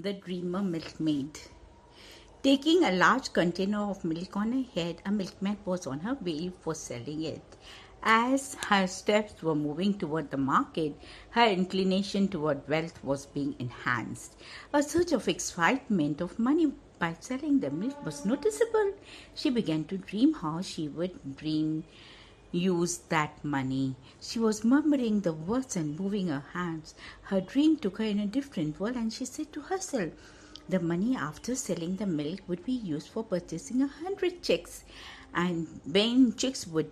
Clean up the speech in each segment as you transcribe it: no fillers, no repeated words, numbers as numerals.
The Dreamer Milkmaid. Taking a large container of milk on her head, a milkmaid was on her way for selling it. As her steps were moving toward the market, her inclination toward wealth was being enhanced. A surge of excitement of money by selling the milk was noticeable. She began to dream how she would use that money. She was murmuring the words and moving her hands. Her dream took her in a different world, and she said to herself, the money after selling the milk would be used for purchasing 100 chicks, and when chicks would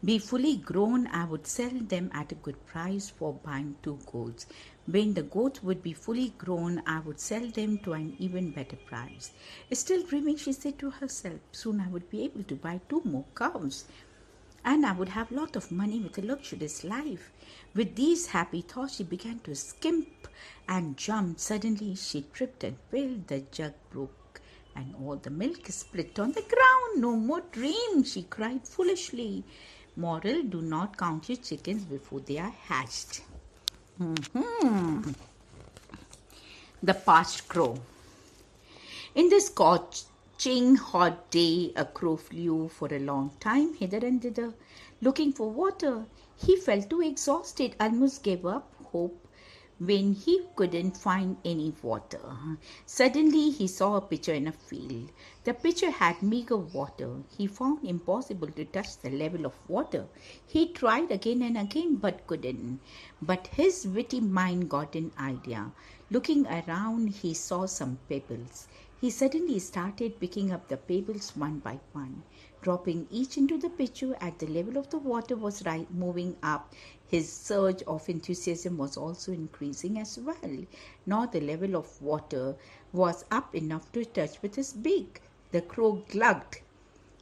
be fully grown, I would sell them at a good price for buying 2 goats. When the goats would be fully grown, I would sell them to an even better price. Still dreaming, she said to herself, soon I would be able to buy 2 more cows, and I would have a lot of money with a luxurious life. With these happy thoughts, she began to skimp and jump. Suddenly, she tripped and fell. The jug broke, and all the milk split on the ground. No more dream, she cried foolishly. Moral: do not count your chickens before they are hatched. The Parched Crow. In the scorching hot day, a crow flew for a long time hither and thither, looking for water. He felt too exhausted, almost gave up hope when he couldn't find any water. Suddenly he saw a pitcher in a field. The pitcher had meager water. He found impossible to touch the level of water. He tried again and again but couldn't. But his witty mind got an idea. Looking around, he saw some pebbles. He suddenly started picking up the pebbles one by one, dropping each into the pitcher at the level of the water was moving up. His surge of enthusiasm was also increasing as well. Now the level of water was up enough to touch with his beak. The crow glugged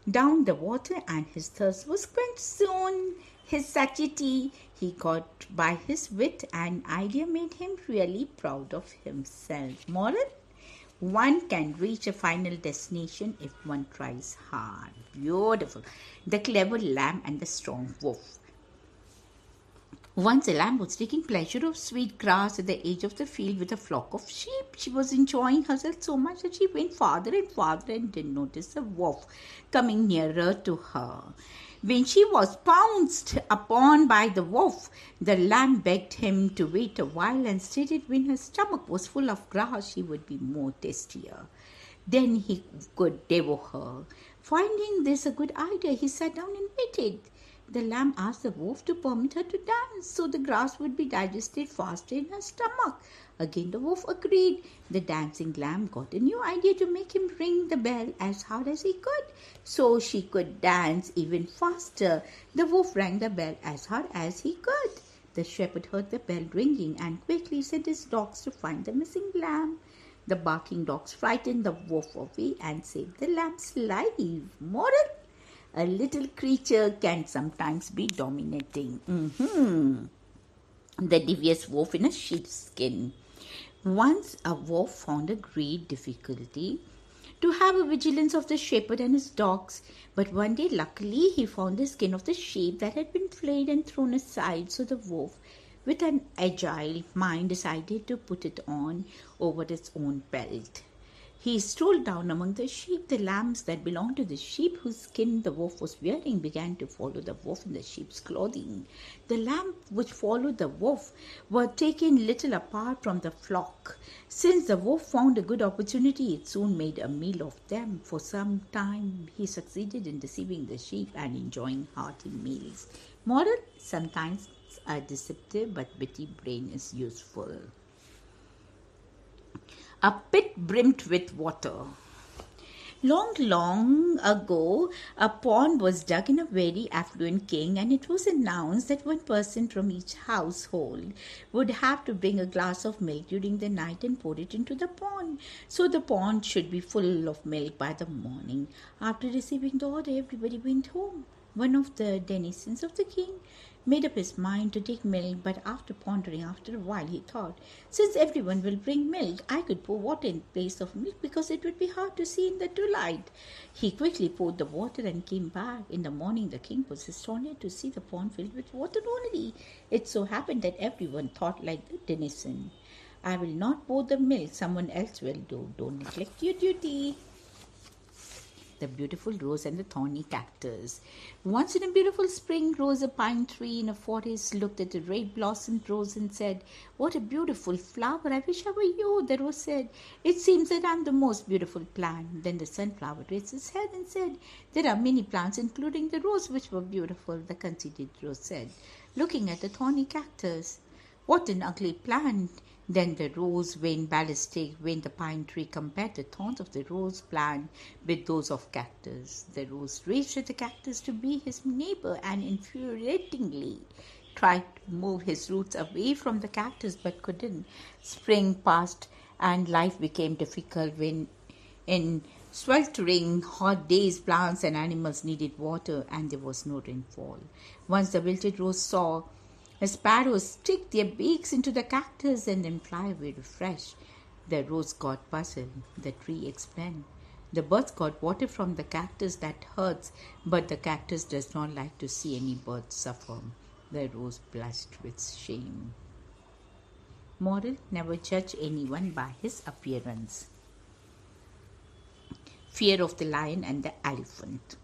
down the water and his thirst was quenched soon. His satiety he got by his wit and idea made him really proud of himself. Moral: one can reach a final destination if one tries hard. Beautiful. The Clever Lamb and the Strong Wolf. Once a lamb was taking pleasure of sweet grass at the edge of the field with a flock of sheep. She was enjoying herself so much that she went farther and farther and didn't notice the wolf coming nearer to her. When she was pounced upon by the wolf, the lamb begged him to wait a while and stated when her stomach was full of grass she would be more tastier. Then he could devour her. Finding this a good idea, he sat down and waited. The lamb asked the wolf to permit her to dance so the grass would be digested faster in her stomach. Again the wolf agreed. The dancing lamb got a new idea to make him ring the bell as hard as he could so she could dance even faster. The wolf rang the bell as hard as he could. The shepherd heard the bell ringing and quickly sent his dogs to find the missing lamb. The barking dogs frightened the wolf away and saved the lamb's life. Moral: a little creature can sometimes be dominating. The Devious Wolf in a Sheepskin. Once a wolf found a great difficulty to have a vigilance of the shepherd and his dogs, but one day luckily he found the skin of the sheep that had been flayed and thrown aside, so the wolf, with an agile mind, decided to put it on over its own belt. He strolled down among the sheep. The lambs that belonged to the sheep whose skin the wolf was wearing began to follow the wolf in the sheep's clothing. The lambs which followed the wolf were taken little apart from the flock. Since the wolf found a good opportunity, it soon made a meal of them. For some time he succeeded in deceiving the sheep and enjoying hearty meals. Moral: sometimes a deceptive but witty brain is useful. A pit brimmed with water. Long, long ago, a pond was dug in a very affluent king, and it was announced that one person from each household would have to bring a glass of milk during the night and pour it into the pond. So the pond should be full of milk by the morning. After receiving the order, everybody went home. One of the denizens of the king made up his mind to take milk, but after pondering after a while he thought, since everyone will bring milk, I could pour water in place of milk because it would be hard to see in the twilight. He quickly poured the water and came back. In the morning the king was astonished to see the pond filled with water only. It so happened that everyone thought like the denizen. I will not pour the milk, someone else will do. Don't neglect your duty. The beautiful rose and the thorny cactus. Once in a beautiful spring rose a pine tree in a forest, looked at the red blossomed rose and said, "What a beautiful flower! I wish I were you." The rose said, "It seems that I am the most beautiful plant." Then the sunflower raised its head and said, "There are many plants, including the rose, which were beautiful." The conceited rose said, looking at the thorny cactus, "What an ugly plant!" Then the rose went ballistic when the pine tree compared the thorns of the rose plant with those of cactus. The rose raged at the cactus to be his neighbor and infuriatingly tried to move his roots away from the cactus but couldn't. Spring passed and life became difficult when in sweltering hot days plants and animals needed water and there was no rainfall. Once the wilted rose saw sparrows stick their beaks into the cactus and then fly away refreshed. The rose got puzzled. The tree explained, "The birds got water from the cactus, that hurts, but the cactus does not like to see any birds suffer." The rose blushed with shame. Moral: never judge anyone by his appearance. Fear of the lion and the elephant.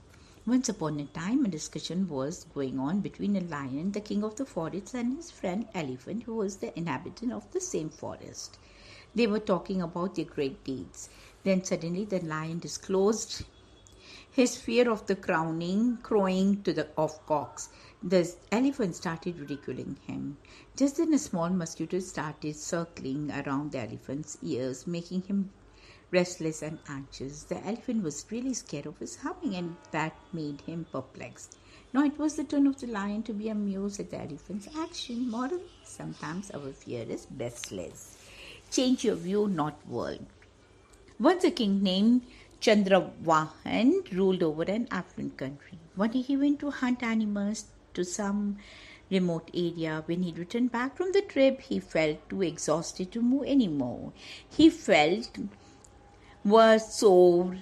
Once upon a time, a discussion was going on between a lion, the king of the forest, and his friend elephant, who was the inhabitant of the same forest. They were talking about their great deeds. Then suddenly the lion disclosed his fear of the crowing of cocks. The elephant started ridiculing him. Just then a small mosquito started circling around the elephant's ears, making him restless and anxious. The elephant was really scared of his humming, and that made him perplexed. Now it was the turn of the lion to be amused at the elephant's action. Moral: sometimes our fear is baseless. Change your view, not world. Once a king named Chandravahan ruled over an affluent country. One day he went to hunt animals to some remote area. When he returned back from the trip, he felt too exhausted to move anymore. He was sore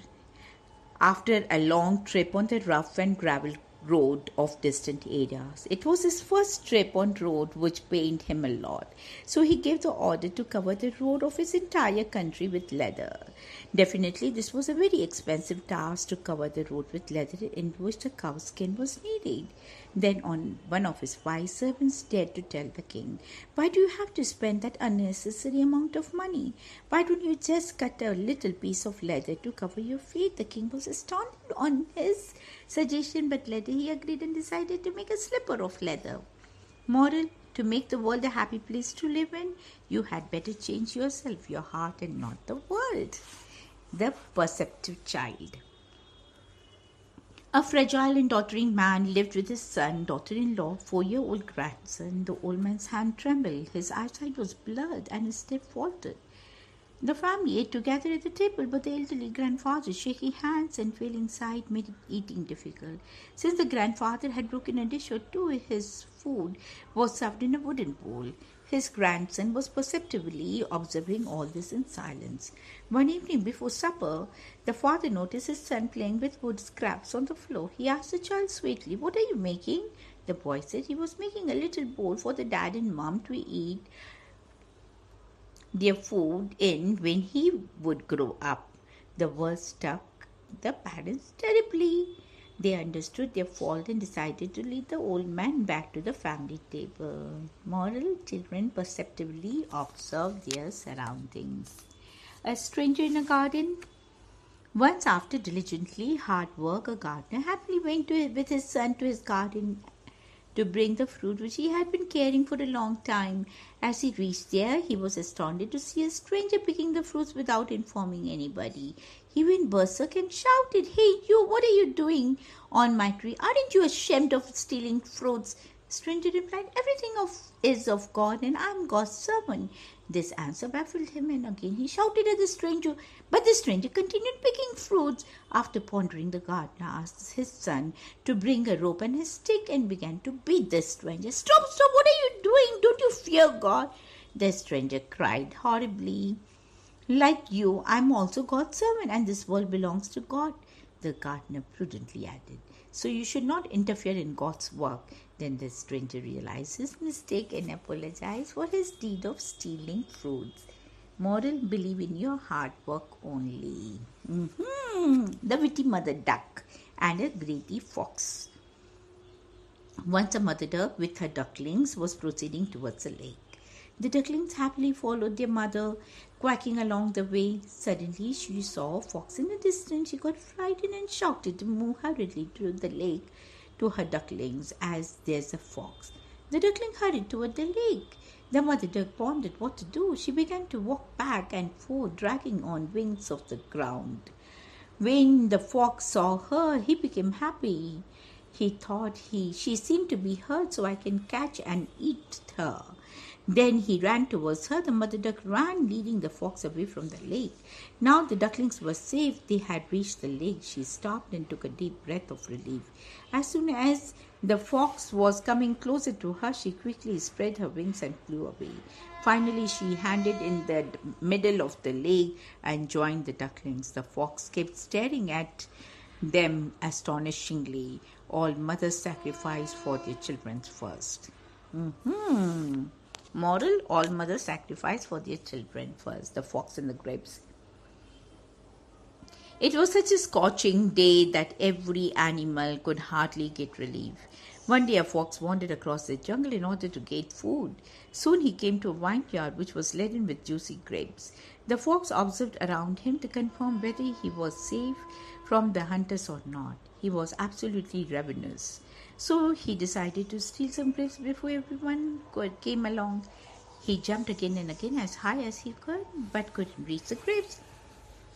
after a long trip on the rough and gravel road of distant areas. It was his first trip on road, which pained him a lot. So he gave the order to cover the road of his entire country with leather. Definitely this was a very expensive task, to cover the road with leather in which the cow's skin was needed. Then one of his wise servants dared to tell the king, "Why do you have to spend that unnecessary amount of money? Why don't you just cut a little piece of leather to cover your feet?" The king was astounded on his suggestion, but later he agreed and decided to make a slipper of leather. Moral: to make the world a happy place to live in, you had better change yourself, your heart, and not the world. The perceptive child. A fragile and tottering man lived with his son, daughter-in-law, 4-year-old grandson. The old man's hand trembled, his eyesight was blurred, and his step faltered. The family ate together at the table, but the elderly grandfather's shaky hands and failing sight made eating difficult. Since the grandfather had broken a dish or two, his food was served in a wooden bowl. His grandson was perceptibly observing all this in silence. One evening before supper, the father noticed his son playing with wood scraps on the floor. He asked the child sweetly, "What are you making?" The boy said he was making a little bowl for the dad and mom to eat their food in when he would grow up. The words struck the parents terribly. They understood their fault and decided to lead the old man back to the family table. Moral: children perceptively observe their surroundings. A stranger in a garden. Once, after diligently hard work, a gardener happily went with his son to his garden to bring the fruit which he had been caring for a long time. As he reached there, he was astounded to see a stranger picking the fruits without informing anybody. He went berserk and shouted, "Hey you, what are you doing on my tree? Aren't you ashamed of stealing fruits?" The stranger replied, "Everything is of God, and I am God's servant." This answer baffled him, and again he shouted at the stranger, but the stranger continued picking fruits. After pondering, the gardener asked his son to bring a rope and a stick and began to beat the stranger. Stop, what are you doing? Don't you fear God?" The stranger cried horribly. "Like you, I am also God's servant, and this world belongs to God." The gardener prudently added, so you should not interfere in God's work. Then the stranger realized his mistake and apologized for his deed of stealing fruits. Moral: believe in your hard work only. The witty mother duck and a greedy fox. Once a mother duck with her ducklings was proceeding towards a lake. The ducklings happily followed their mother, quacking along the way. Suddenly she saw a fox in the distance. She got frightened and shouted to move hurriedly to the lake to her ducklings, as there's a fox. The duckling hurried toward the lake. The mother duck pondered what to do. She began to walk back and forth, dragging on wings of the ground. When the fox saw her, he became happy. He thought she seemed to be hurt, so I can catch and eat her. Then he ran towards her. The mother duck ran, leading the fox away from the lake. Now the ducklings were safe. They had reached the lake. She stopped and took a deep breath of relief. As soon as the fox was coming closer to her, she quickly spread her wings and flew away. Finally, she landed in the middle of the lake and joined the ducklings. The fox kept staring at them astonishingly. All mothers sacrifice for their children first. Moral: all mothers sacrifice for their children first. The fox and the grapes. It was such a scorching day that every animal could hardly get relief. One day a fox wandered across the jungle in order to get food. Soon he came to a vineyard which was laden with juicy grapes. The fox observed around him to confirm whether he was safe from the hunters or not. He was absolutely ravenous. So he decided to steal some grapes before everyone came along. He jumped again and again as high as he could, but couldn't reach the grapes.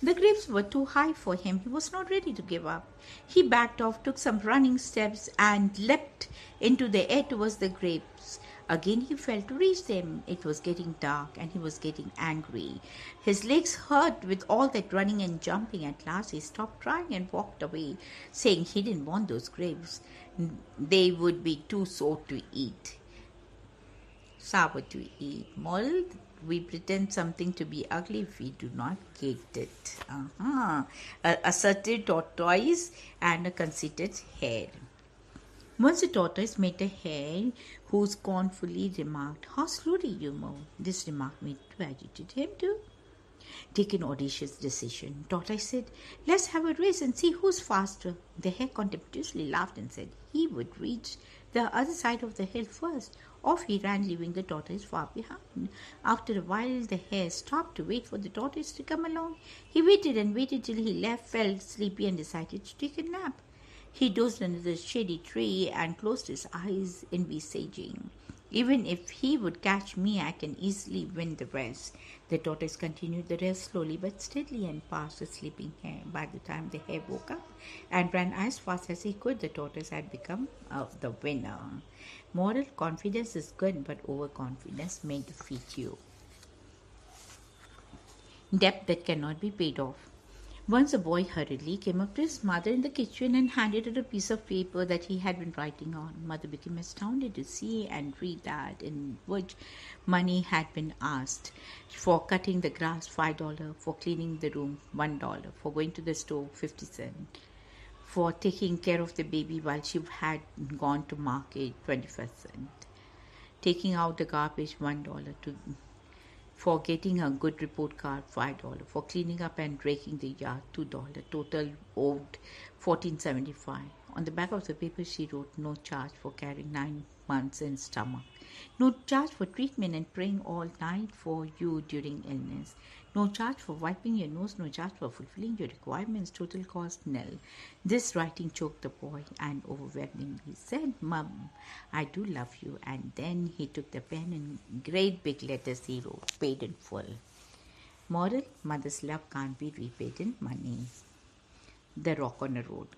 The grapes were too high for him. He was not ready to give up. He backed off, took some running steps, and leapt into the air towards the grapes. Again he failed to reach them. It was getting dark, and he was getting angry. His legs hurt with all that running and jumping. At last he stopped trying and walked away, saying he didn't want those grapes. They would be too sour to eat. Moral: we pretend something to be ugly if we do not get it. A assertive tortoise and a conceited hare. Once a tortoise met a hare who scornfully remarked, "How slowly you move." This remark made to agitate him to take an audacious decision. Tortoise said, "Let's have a race and see who's faster." The hare contemptuously laughed and said he would reach the other side of the hill first. Off he ran, leaving the tortoise far behind. After a while, the hare stopped to wait for the tortoise to come along. He waited and waited till he felt sleepy and decided to take a nap. He dozed under the shady tree and closed his eyes, envisaging, "Even if he would catch me, I can easily win the race." The tortoise continued the race slowly but steadily and passed the sleeping hare. By the time the hare woke up and ran as fast as he could, the tortoise had become the winner. Moral: confidence is good, but overconfidence may defeat you. Debt that cannot be paid off. Once a boy hurriedly came up to his mother in the kitchen and handed her a piece of paper that he had been writing on. Mother became astounded to see and read that in which money had been asked: for cutting the grass, $5; for cleaning the room, $1; for going to the store, 50 cents; for taking care of the baby while she had gone to market, 25 cents; taking out the garbage, $1; for getting a good report card, $5; for cleaning up and raking the yard, $2; total owed $14.75. On the back of the paper she wrote, "No charge for carrying 9 months in stomach. No charge for treatment and praying all night for you during illness. No charge for wiping your nose. No charge for fulfilling your requirements. Total cost nil." This writing choked the boy and overwhelmingly said, "Mum, I do love you." And then he took the pen and great big letters he wrote, "Paid in full." Moral: mother's love can't be repaid in money. The rock on a road.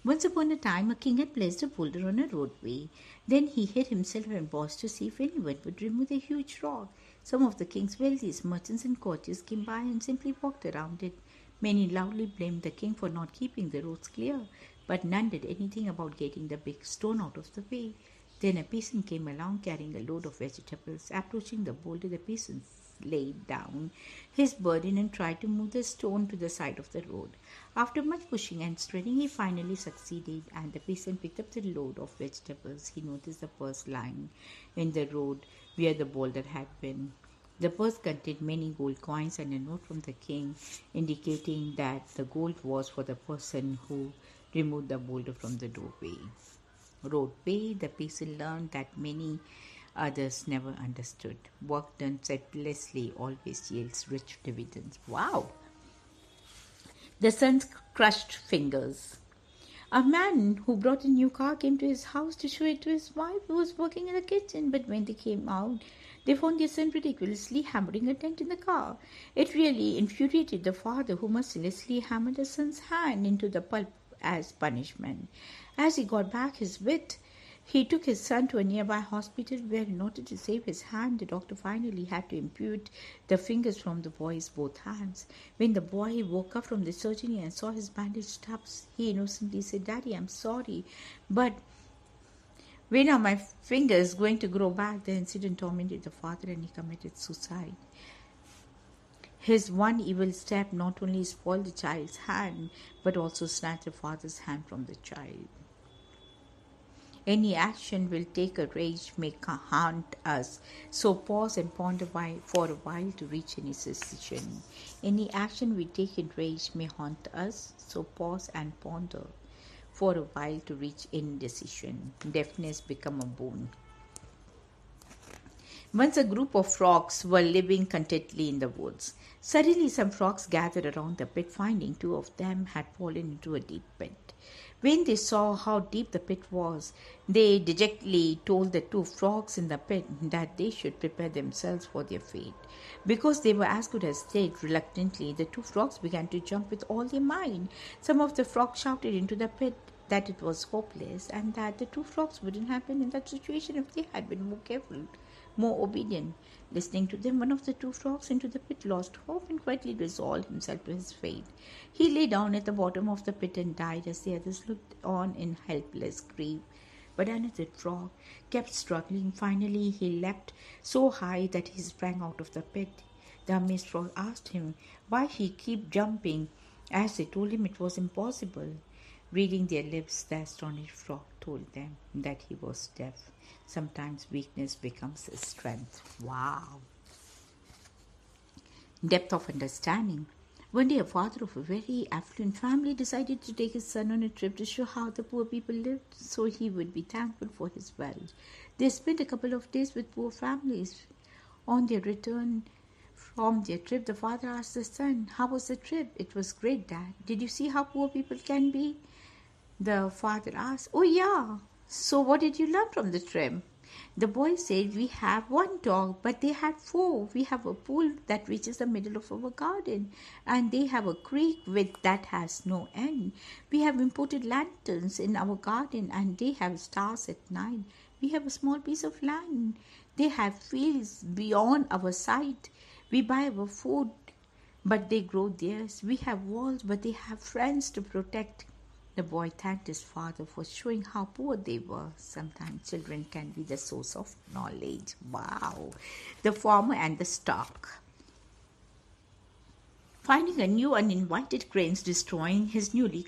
Once upon a time, a king had placed a boulder on a roadway. Then he hid himself and paused to see if anyone would remove the huge rock. Some of the king's wealthiest merchants and courtiers came by and simply walked around it. Many loudly blamed the king for not keeping the roads clear, but none did anything about getting the big stone out of the way. Then a peasant came along carrying a load of vegetables. Approaching the boulder, the peasant laid down his burden and tried to move the stone to the side of the road. After much pushing and straining, he finally succeeded, and the peasant picked up the load of vegetables. He noticed the purse lying in the road where the boulder had been. The purse contained many gold coins and a note from the king indicating that the gold was for the person who removed the boulder from the roadway. The peasant learned that many others never understood. Work done selflessly always yields rich dividends. Wow! The son's crushed fingers. A man who brought a new car came to his house to show it to his wife, who was working in the kitchen. But when they came out, they found their son ridiculously hammering a dent in the car. It really infuriated the father, who mercilessly hammered the son's hand into the pulp as punishment. As he got back his wit, he took his son to a nearby hospital where, in order to save his hand, the doctor finally had to ampute the fingers from the boy's both hands. When the boy woke up from the surgery and saw his bandaged stumps, he innocently said, "Daddy, I'm sorry, but when are my fingers going to grow back?" The incident tormented the father and he committed suicide. His one evil step not only spoiled the child's hand, but also snatched the father's hand from the child. Any action will take a rage may haunt us, so pause and ponder for a while to reach any decision. Any action we take in rage may haunt us, so pause and ponder for a while to reach any decision. Deafness become a boon. Once a group of frogs were living contentedly in the woods. Suddenly some frogs gathered around the pit, finding two of them had fallen into a deep pit. When they saw how deep the pit was, they dejectedly told the two frogs in the pit that they should prepare themselves for their fate. Because they were as good as dead, reluctantly, the two frogs began to jump with all their might. Some of the frogs shouted into the pit that it was hopeless and that the two frogs wouldn't have been in that situation if they had been more careful, more obedient. Listening to them, one of the two frogs into the pit lost hope and quietly resolved himself to his fate. He lay down at the bottom of the pit and died as the others looked on in helpless grief. But another frog kept struggling. Finally, he leapt so high that he sprang out of the pit. The amazed frog asked him why he kept jumping, as they told him it was impossible. Reading their lips, the astonished frog told them that he was deaf. Sometimes weakness becomes a strength. Wow! Depth of understanding. One day, a father of a very affluent family decided to take his son on a trip to show how the poor people lived, so he would be thankful for his wealth. They spent a couple of days with poor families. On their return from their trip, the father asked the son, "How was the trip?" "It was great, Dad." "Did you see how poor people can be?" The father asked, "Oh yeah. So what did you learn from the trip?" The boy said, "We have one dog, but they had four. We have a pool that reaches the middle of our garden, and they have a creek that has no end. We have imported lanterns in our garden, and they have stars at night. We have a small piece of land. They have fields beyond our sight. We buy our food, but they grow theirs. We have walls, but they have friends to protect." The boy thanked his father for showing how poor they were. Sometimes children can be the source of knowledge. Wow! The farmer and the stork. Finding a new uninvited cranes destroying his newly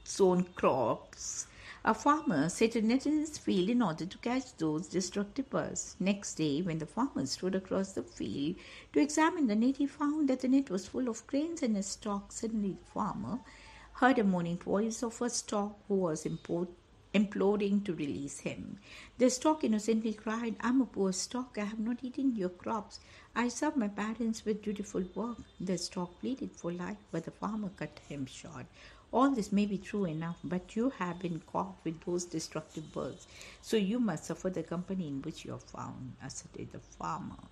sown crops, a farmer set a net in his field in order to catch those destructive birds. Next day, when the farmer strode across the field to examine the net, he found that the net was full of cranes and a stork. Suddenly, the farmer heard a moaning voice of a stork who was imploring to release him. The stork innocently cried, "I'm a poor stork. I have not eaten your crops. I serve my parents with dutiful work." The stork pleaded for life, but the farmer cut him short. "All this may be true enough, but you have been caught with those destructive birds, so you must suffer the company in which you are found," asserted the farmer.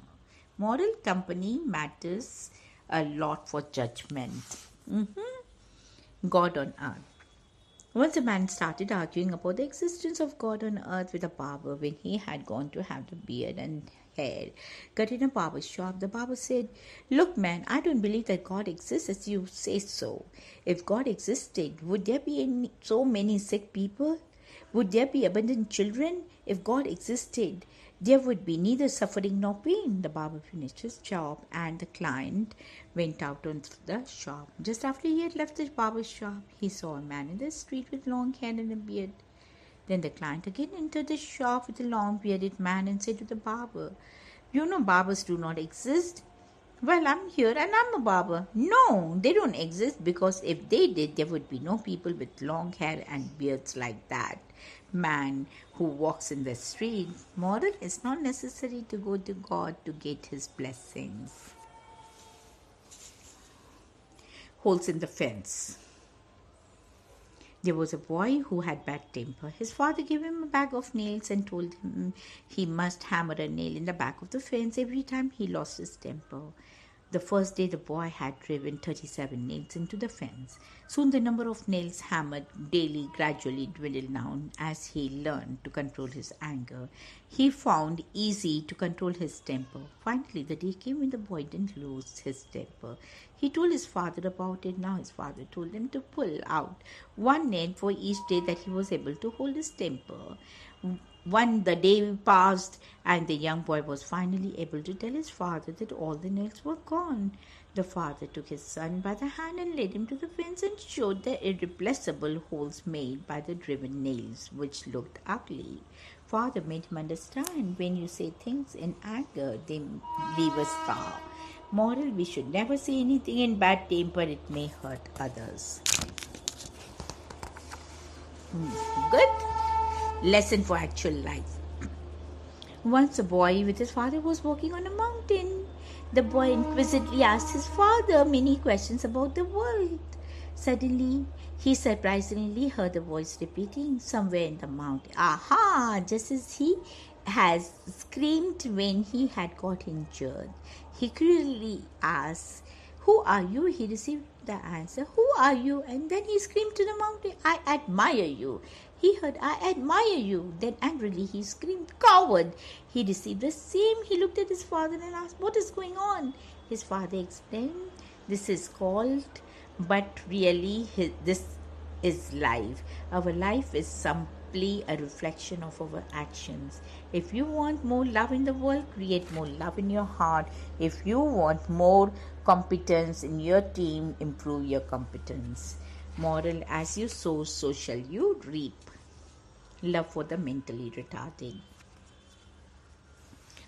Moral: company matters a lot for judgment. God on earth. Once a man started arguing about the existence of God on earth with a barber when he had gone to have the beard and hair cut in a barber shop. The barber said, "Look, man, I don't believe that God exists as you say so. If God existed, would there be so many sick people? Would there be abundant children? If God existed, There would be neither suffering nor pain. The barber finished his job and the client went out onto the shop. Just after he had left the barber shop, he saw a man in the street with long hair and a beard. Then the client again entered the shop with a long bearded man and said to the barber, "You know barbers do not exist." "Well, I'm here and I'm a barber." "No, they don't exist, because if they did, there would be no people with long hair and beards like that man who walks in the street." Moral: it's not necessary to go to God to get his blessings. Holes in the fence. There was a boy who had bad temper. His father gave him a bag of nails and told him he must hammer a nail in the back of the fence every time he lost his temper. The first day the boy had driven 37 nails into the fence. Soon the number of nails hammered daily gradually dwindled down as he learned to control his anger. He found easy to control his temper. Finally, the day came when the boy didn't lose his temper. He told his father about it. Now his father told him to pull out one nail for each day that he was able to hold his temper. The day passed and the young boy was finally able to tell his father that all the nails were gone. The father took his son by the hand and led him to the fence and showed the irreplaceable holes made by the driven nails, which looked ugly. Father made him understand, when you say things in anger, they leave a scar. Moral: we should never say anything in bad temper, it may hurt others. Good. Lesson for actual life. Once a boy with his father was walking on a mountain. The boy inquisitively asked his father many questions about the world. Suddenly, he surprisingly heard a voice repeating somewhere in the mountain, "Aha!" just as he has screamed when he had got injured. He curiously asked, "Who are you?" He received the answer, "Who are you?" And then he screamed to the mountain, "I admire you." He heard, "I admire you." Then angrily he screamed, "Coward!" He received the same. He looked at his father and asked, "What is going on?" His father explained, "This is called, but really this is life. Our life is simply a reflection of our actions. If you want more love in the world, create more love in your heart. If you want more competence in your team, improve your competence. Moral: as you sow, so shall you reap. Love for the mentally retarded.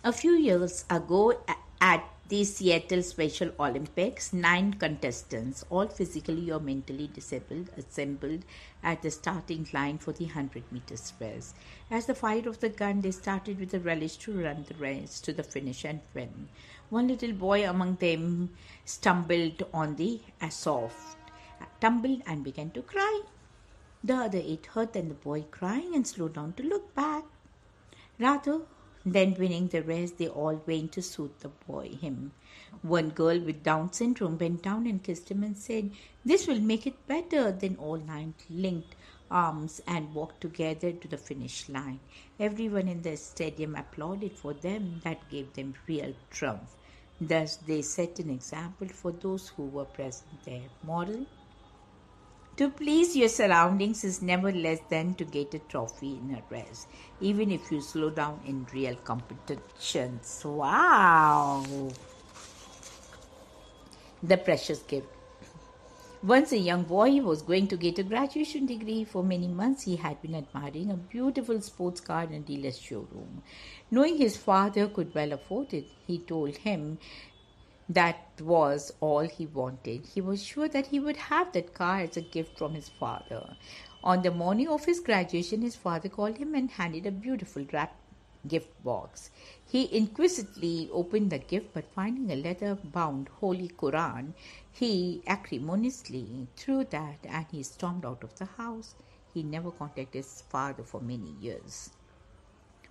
A few years ago, at the Seattle Special Olympics, 9 contestants, all physically or mentally disabled, assembled at the starting line for the 100 meters race. As the fire of the gun, they started with a relish to run the race to the finish and win. One little boy among them stumbled on the asphalt, tumbled and began to cry. The other 8 heard the boy crying and slowed down to look back. Rather than winning the race, they all went to soothe him. One girl with Down syndrome bent down and kissed him and said, "This will make it better." Then all 9 linked arms and walked together to the finish line. Everyone in the stadium applauded for them. That gave them real triumph. Thus they set an example for those who were present there. Moral: to please your surroundings is never less than to get a trophy in a race, even if you slow down in real competitions. Wow! The precious gift. Once a young boy was going to get a graduation degree. For many months he had been admiring a beautiful sports car in a dealer's showroom. Knowing his father could well afford it, he told him that was all he wanted. He was sure that he would have that car as a gift from his father. On the morning of his graduation, his father called him and handed a beautiful wrapped gift box. He inquisitively opened the gift, but finding a leather-bound Holy Quran, he acrimoniously threw that and he stormed out of the house. He never contacted his father for many years.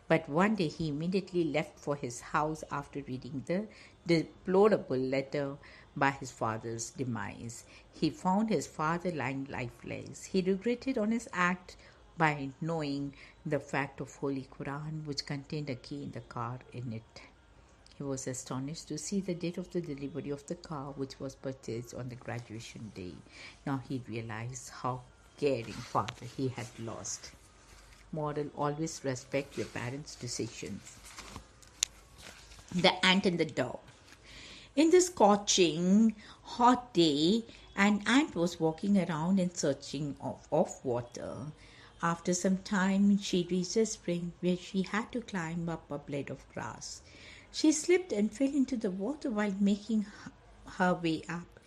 But one day he immediately left for his house after reading the deplorable letter by his father's demise. He found his father lying lifeless. He regretted on his act by knowing the fact of Holy Quran, which contained a key in the car in it. He was astonished to see the date of the delivery of the car, which was purchased on the graduation day. Now he realized how caring father he had lost. Moral: always respect your parents' decisions. The ant and the dog. In the scorching hot day, an ant was walking around in searching of water. After some time, she reached a spring where she had to climb up a blade of grass. She slipped and fell into the water while making her way up.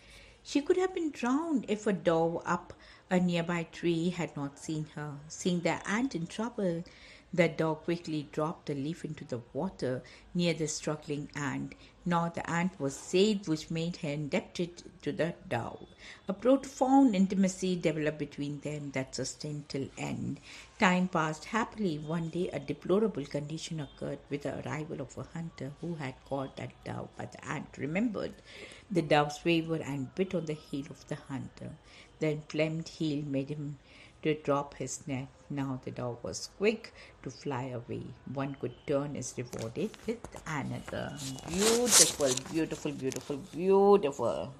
She could have been drowned if a dove up a nearby tree had not seen her. Seeing the ant in trouble, the dog quickly dropped a leaf into the water near the struggling ant. Now the ant was saved, which made her indebted to the dove. A profound intimacy developed between them that sustained till end. Time passed happily. One day a deplorable condition occurred with the arrival of a hunter who had caught that dove, but the ant remembered the dove's favor and bit on the heel of the hunter. The inflamed heel made him to drop his net. Now the dog was quick to fly away. One good turn is rewarded with another. Beautiful, beautiful, beautiful, beautiful.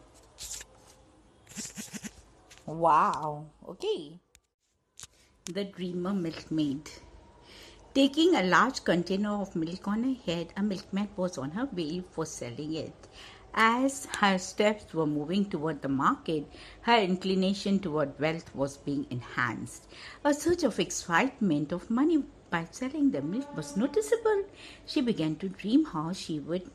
Wow. Okay. The Dreamer Milkmaid. Taking a large container of milk on her head, a milkmaid was on her way for selling it. As her steps were moving toward the market, her inclination toward wealth was being enhanced. A surge of excitement of money by selling the milk was noticeable. She began to dream how she would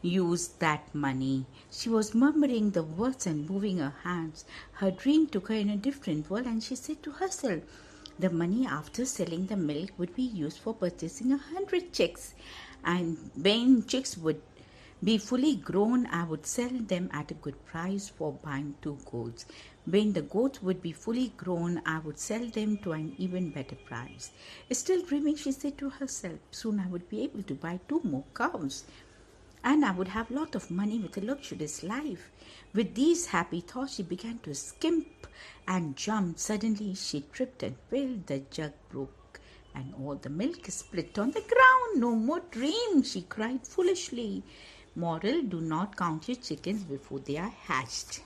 use that money. She was murmuring the words and moving her hands. Her dream took her in a different world, and she said to herself, the money after selling the milk would be used for purchasing 100 chicks, and when chicks would be fully grown, I would sell them at a good price for buying 2 goats. When the goats would be fully grown, I would sell them to an even better price. Still dreaming, she said to herself, soon I would be able to buy 2 more cows, and I would have a lot of money with a luxurious life. With these happy thoughts, she began to skimp and jump. Suddenly, she tripped and fell. The jug broke, and all the milk split on the ground. No more dream, she cried foolishly. Moral: do not count your chickens before they are hatched.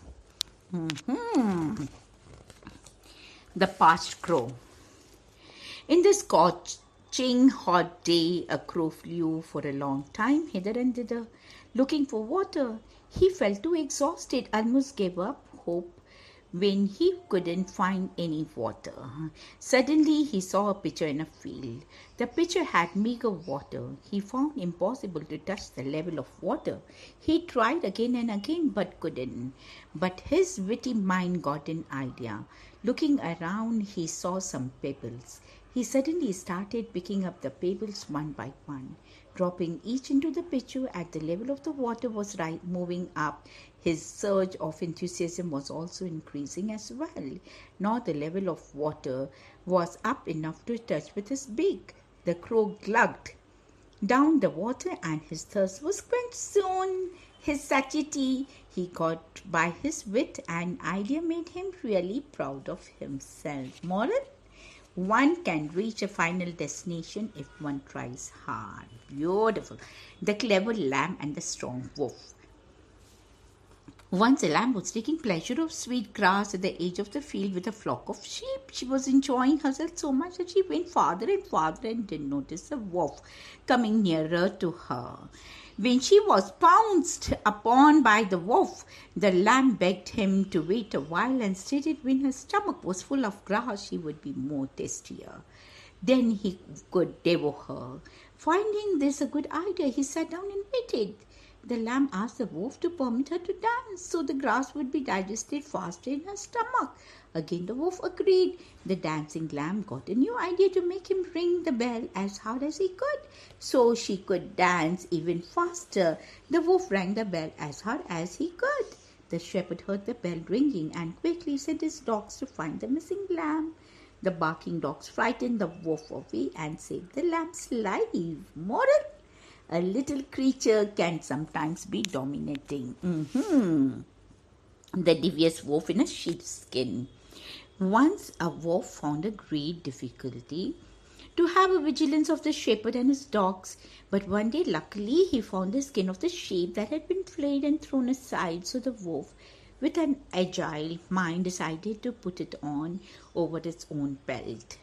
The Parched Crow. In the scorching hot day, a crow flew for a long time hither and thither, looking for water. He felt too exhausted, almost gave up hope when he couldn't find any water. Suddenly he saw a pitcher in a field. The pitcher had meager water. He found impossible to touch the level of water. He tried again and again but couldn't. But his witty mind got an idea. Looking around, he saw some pebbles. He suddenly started picking up the pebbles one by one, dropping each into the pitcher at the level of the water was moving up. His surge of enthusiasm was also increasing as well. Now the level of water was up enough to touch with his beak. The crow glugged down the water and his thirst was quenched. Soon his satiety he got by his wit, and idea made him really proud of himself. Moral: one can reach a final destination if one tries hard. Beautiful. The Clever Lamb and the Strong Wolf. Once a lamb was taking pleasure of sweet grass at the edge of the field with a flock of sheep. She was enjoying herself so much that she went farther and farther and didn't notice the wolf coming nearer to her. When she was pounced upon by the wolf, the lamb begged him to wait a while and stated when her stomach was full of grass she would be more tastier. Then he could devour her. Finding this a good idea, he sat down and waited. The lamb asked the wolf to permit her to dance so the grass would be digested faster in her stomach. Again the wolf agreed. The dancing lamb got a new idea to make him ring the bell as hard as he could, so she could dance even faster. The wolf rang the bell as hard as he could. The shepherd heard the bell ringing and quickly sent his dogs to find the missing lamb. The barking dogs frightened the wolf away and saved the lamb's life. Moral: a little creature can sometimes be dominating. The devious wolf in a sheepskin. Once a wolf found a great difficulty to have a vigilance of the shepherd and his dogs, but one day luckily he found the skin of the sheep that had been flayed and thrown aside, so the wolf, with an agile mind, decided to put it on over its own pelt.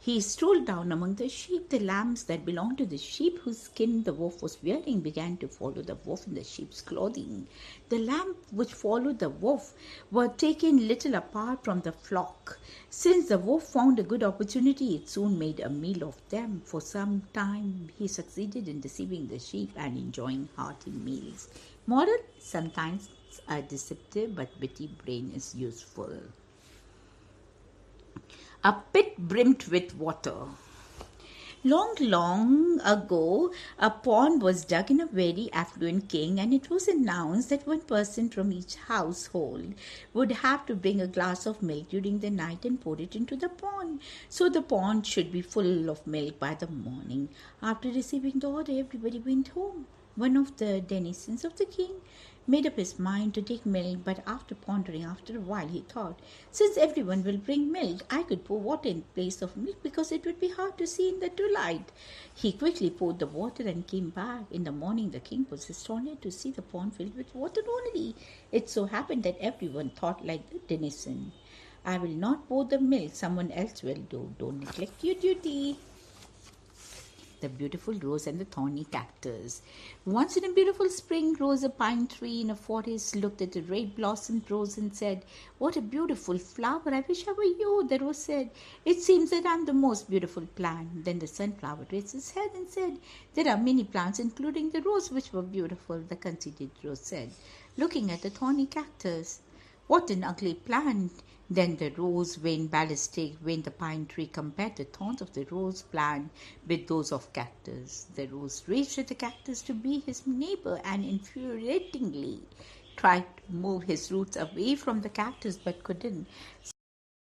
He strolled down among the sheep. The lambs that belonged to the sheep whose skin the wolf was wearing began to follow the wolf in the sheep's clothing. The lambs which followed the wolf were taken little apart from the flock. Since the wolf found a good opportunity, it soon made a meal of them. For some time he succeeded in deceiving the sheep and enjoying hearty meals. Moral: sometimes a deceptive but witty brain is useful. A pit brimmed with water. Long, long ago, a pond was dug in a very affluent king, and it was announced that one person from each household would have to bring a glass of milk during the night and pour it into the pond. So the pond should be full of milk by the morning. After receiving the order, everybody went home. One of the denizens of the king made up his mind to take milk, but after pondering after a while, he thought, since everyone will bring milk, I could pour water in place of milk because it would be hard to see in the twilight. He quickly poured the water and came back. In the morning, the king was astonished to see the pond filled with water only. It so happened that everyone thought like the denizen. I will not pour the milk, someone else will do. Don't neglect your duty. The beautiful rose and the thorny cactus. Once in a beautiful spring rose a pine tree in a forest, looked at the red blossomed rose and said, what a beautiful flower, I wish I were you. The rose said, it seems that I am the most beautiful plant. Then the sunflower raised his head and said, there are many plants including the rose which were beautiful. The conceited rose said, looking at the thorny cactus, what an ugly plant. Then the rose went ballistic when the pine tree compared the thorns of the rose plant with those of cactus. The rose raged at the cactus to be his neighbor and infuriatingly tried to move his roots away from the cactus but couldn't.